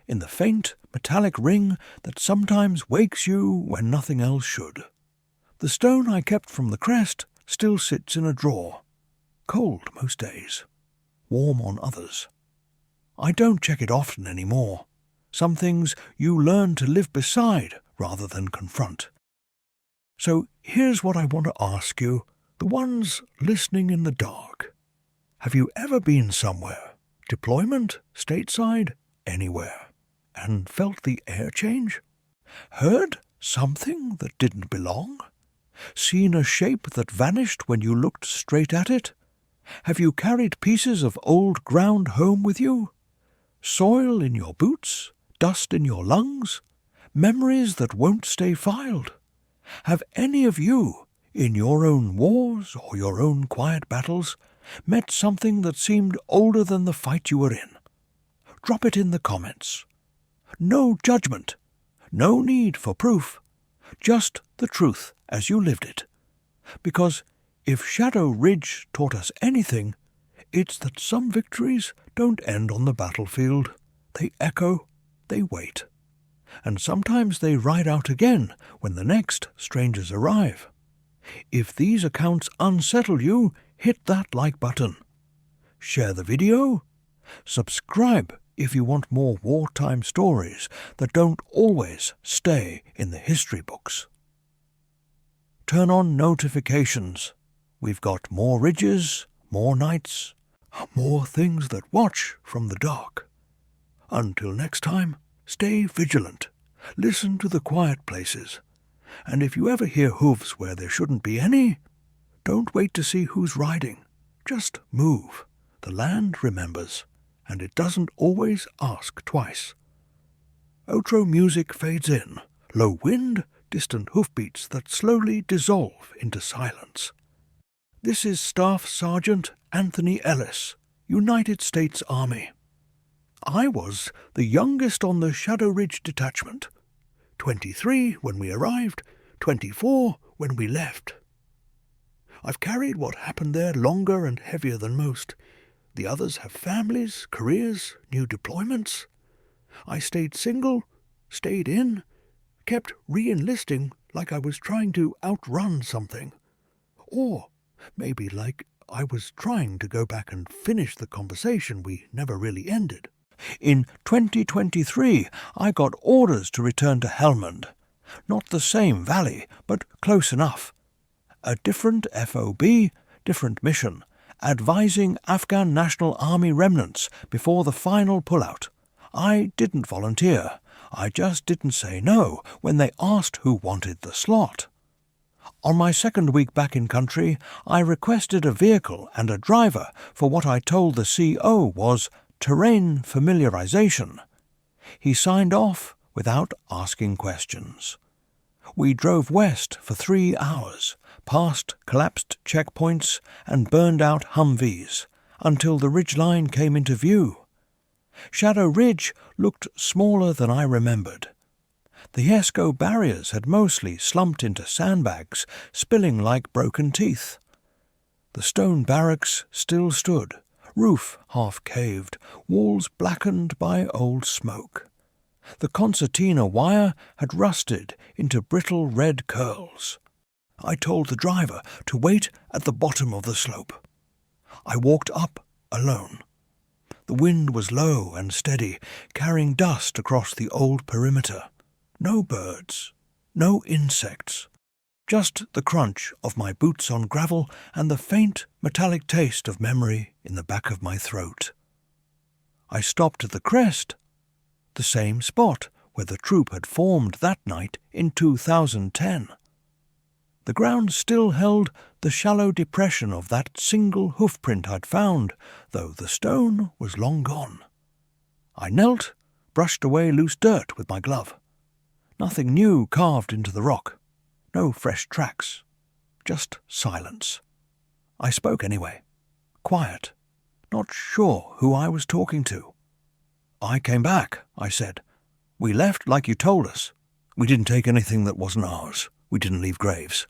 in the faint metallic ring that sometimes wakes you when nothing else should. The stone I kept from the crest still sits in a drawer, cold most days, warm on others. I don't check it often anymore. Some things you learn to live beside rather than confront. So here's what I want to ask you, the ones listening in the dark. Have you ever been somewhere, deployment, stateside, anywhere, and felt the air change? Heard something that didn't belong? Seen a shape that vanished when you looked straight at it? Have you carried pieces of old ground home with you? Soil in your boots? Dust in your lungs? Memories that won't stay filed? Have any of you, in your own wars or your own quiet battles, met something that seemed older than the fight you were in? Drop it in the comments. No judgment, no need for proof, just the truth as you lived it. Because if Shadow Ridge taught us anything, it's that some victories don't end on the battlefield. They echo, they wait. And sometimes they ride out again when the next strangers arrive. If these accounts unsettle you, hit that like button. Share the video. Subscribe if you want more wartime stories that don't always stay in the history books. Turn on notifications. We've got more ridges, more nights, more things that watch from the dark. Until next time, stay vigilant. Listen to the quiet places. And if you ever hear hooves where there shouldn't be any, don't wait to see who's riding. Just move. The land remembers, and it doesn't always ask twice. Outro music fades in. Low wind, distant hoofbeats that slowly dissolve into silence. This is Staff Sergeant Anthony Ellis, United States Army. I was the youngest on the Shadow Ridge detachment. 23 when we arrived, 24 when we left. I've carried what happened there longer and heavier than most. The others have families, careers, new deployments. I stayed single, stayed in, kept re-enlisting like I was trying to outrun something. Or maybe like I was trying to go back and finish the conversation we never really ended. In 2023, I got orders to return to Helmand. Not the same valley, but close enough. A different FOB, different mission, advising Afghan National Army remnants before the final pullout. I didn't volunteer. I just didn't say no when they asked who wanted the slot. On my second week back in country, I requested a vehicle and a driver for what I told the CO was terrain familiarization. He signed off without asking questions. We drove west for 3 hours, past collapsed checkpoints and burned out Humvees, until the ridgeline came into view. Shadow Ridge looked smaller than I remembered. The Esco barriers had mostly slumped into sandbags, spilling like broken teeth. The stone barracks still stood, roof half-caved, walls blackened by old smoke. The concertina wire had rusted into brittle red curls. I told the driver to wait at the bottom of the slope. I walked up alone. The wind was low and steady, carrying dust across the old perimeter. No birds, no insects, just the crunch of my boots on gravel and the faint metallic taste of memory in the back of my throat. I stopped at the crest, the same spot where the troop had formed that night in 2010. The ground still held the shallow depression of that single hoofprint I'd found, though the stone was long gone. I knelt, brushed away loose dirt with my glove. Nothing new carved into the rock. No fresh tracks. Just silence. I spoke anyway. Quiet. Not sure who I was talking to. "I came back," I said. "We left like you told us. We didn't take anything that wasn't ours. We didn't leave graves."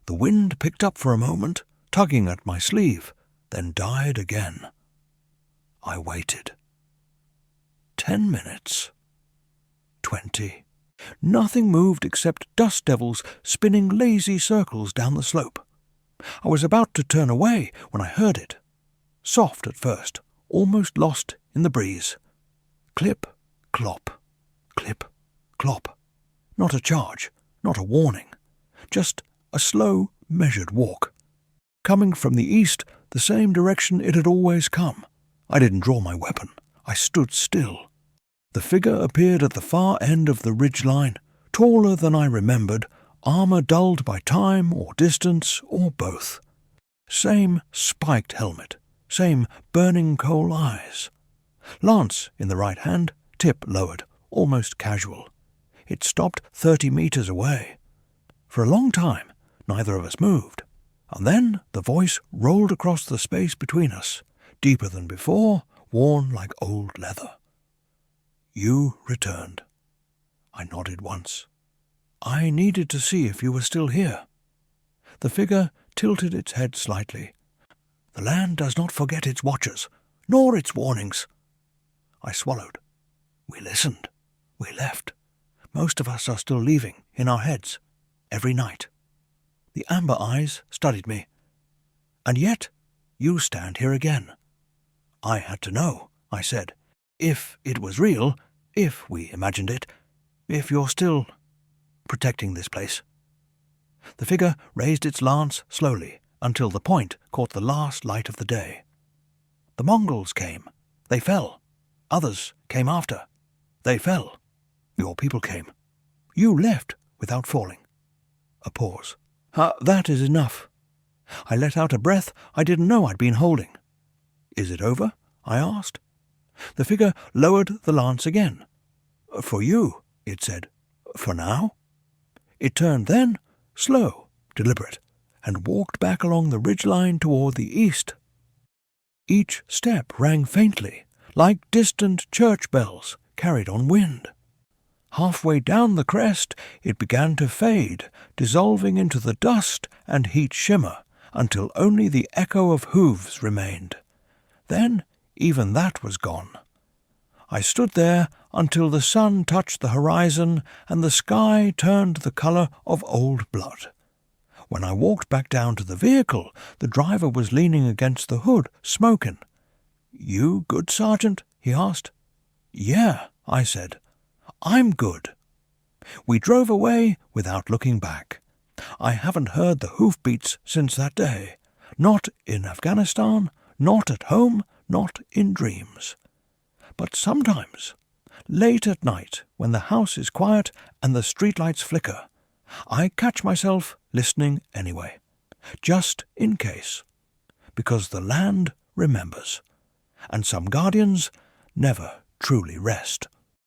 The wind picked up for a moment, tugging at my sleeve, then died again. I waited. 10 minutes. 20. Nothing moved except dust devils spinning lazy circles down the slope. I was about to turn away when I heard it. Soft at first, almost lost in the breeze. Clip, clop, clip, clop. Not a charge, not a warning, just a slow, measured walk. Coming from the east, the same direction it had always come. I didn't draw my weapon. I stood still. The figure appeared at the far end of the ridgeline, taller than I remembered, armor dulled by time or distance or both. Same spiked helmet, same burning coal eyes. Lance in the right hand, tip lowered, almost casual. It stopped 30 meters away. For a long time, neither of us moved, and then the voice rolled across the space between us, deeper than before, worn like old leather. "You returned." I nodded once. "I needed to see if you were still here." The figure tilted its head slightly. "The land does not forget its watchers, nor its warnings." I swallowed. We listened. We left. Most of us are still leaving, in our heads, every night. The amber eyes studied me. "And yet, you stand here again." "I had to know," I said. "If it was real, if we imagined it, if you're still protecting this place." The figure raised its lance slowly until the point caught the last light of the day. "The Mongols came. They fell. Others came after. They fell. Your people came. You left without falling." A pause. "That is enough." I let out a breath I didn't know I'd been holding. "Is it over?" I asked. The figure lowered the lance again. "For you," it said. "For now." It turned then, slow, deliberate, and walked back along the ridgeline toward the east. Each step rang faintly, like distant church bells carried on wind. Halfway down the crest, it began to fade, dissolving into the dust and heat shimmer, until only the echo of hooves remained. Then even that was gone. I stood there until the sun touched the horizon and the sky turned the colour of old blood. When I walked back down to the vehicle, the driver was leaning against the hood, smoking. "You good, Sergeant?" he asked. "Yeah," I said. "I'm good." We drove away without looking back. I haven't heard the hoofbeats since that day. Not in Afghanistan, not at home, not in dreams. But sometimes, late at night, when the house is quiet and the streetlights flicker, I catch myself listening anyway, just in case, because the land remembers, and some guardians never truly rest.